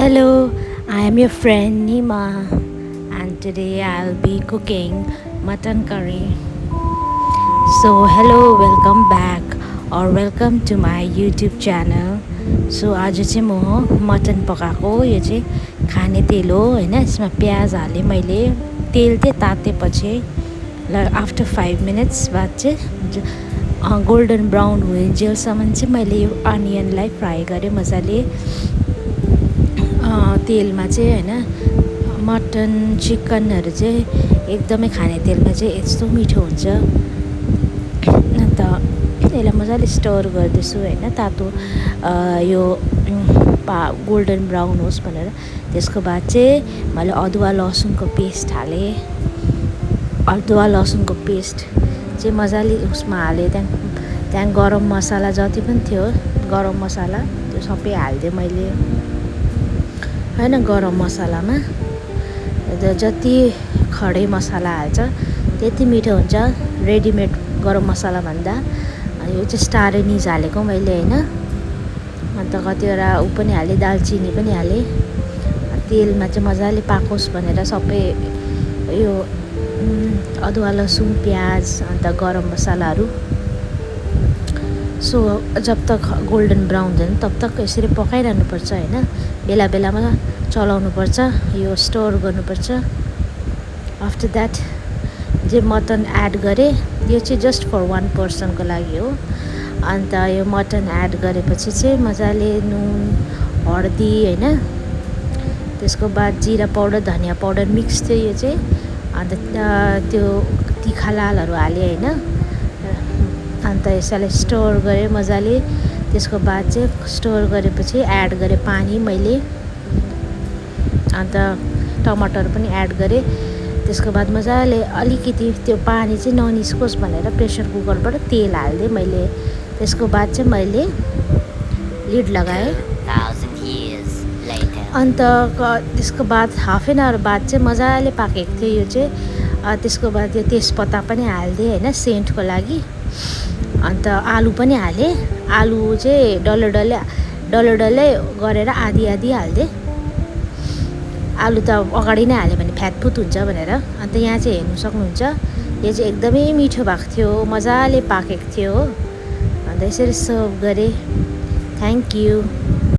Hello, I am your friend Nima, and today I'll be cooking mutton curry. So, hello, welcome back or welcome to my YouTube channel. So, आज चाहिँ म mutton पकाएको यो चाहिँ खाने तेल हो हैन यसमा प्याज हाले मैले तेल चाहिँ तातेपछि आफ्टर 5 मिनट्स बाद चाहिँ गोल्डन ब्राउन हुइन्जेलसम्म चाहिँ मैले यो अनियनलाई फ्राई गरेँ मजाले तेलमा चाहिँ हैन मटन चिकनहरु चाहिँ एकदमै खाने तेलमा चाहिँ यस्तो मिठो हुन्छ। अन्त यसलाई मजाले स्टर गर्दैछु हैन तातो यो गोल्डन ब्राउन होस् भनेर। त्यसको बाद चाहिँ मैले अदुवा लसुनको पेस्ट हालेँ। अदुवा लसुनको पेस्ट चाहिँ मजाले उसमा हालेँ। त्यहाँ गरम मसाला जति पनि थियो गरम मसाला त्यो सबै हाल्दिएँ मैले हैन। गरम मसालामा जति खडे मसाला हाल्छ त्यति मिठो हुन्छ रेडिमेड गरम मसाला भन्दा। यो चाहिँ स्टार एनिज हालेको मैले हैन। अन्त कतिवटा उ पनि हालेँ दालचिनी पनि हालेँ। तेलमा चाहिँ मजाले पाकोस् भनेर सबै यो अदुवा लसुन प्याज अन्त गरम मसालाहरू। सो जब तक गोल्डन ब्राउन हुँदैन तब तक यसरी पकाइरहनुपर्छ हैन। बेला बेलामा चलाउनुपर्छ यो स्टर गर्नुपर्छ। आफ्टर द्याट जे मटन एड गरेँ यो चाहिँ जस्ट फर 1 पर्सनको लागि हो। अन्त यो मटन एड गरेपछि चाहिँ मजाले नुन हर्दी हैन त्यसको बाद जिरा पाउडर धनिया पाउडर मिक्स थियो यो चाहिँ। अन्त त्यो तिखा लालहरू हालेँ हैन। अन्त यसलाई स्टर गरेँ मजाले। त्यसको बाद चाहिँ स्टर गरेपछि एड गरेँ पानी मैले। अन्त टमाटर पनि एड गरेँ। त्यसको बाद मजाले अलिकति त्यो पानी चाहिँ ननिस्कोस् भनेर प्रेसर कुकरबाट तेल हाल्दिएँ मैले। त्यसको बाद चाहिँ मैले लिड लगाएँ। अन्त त्यसको बाद हाफ एन आवर बाद चाहिँ मजाले पाकेको थियो यो चाहिँ। त्यसको बाद यो तेजपत्ता पनि हाल्दिएँ हैन सेन्टको लागि। अन्त आलु पनि हालेँ। आलु चाहिँ डल्लो डल्लै गरेर आधी आधी हाल्दिएँ। आलु त अगाडि नै हाल्यो भने फ्यातफुत हुन्छ भनेर। अन्त यहाँ चाहिँ हेर्नु सक्नुहुन्छ यो चाहिँ एकदमै मिठो भएको थियो मजाले पाकेको थियो हो। अन्त यसरी सर्भ गरेँ। Thank you.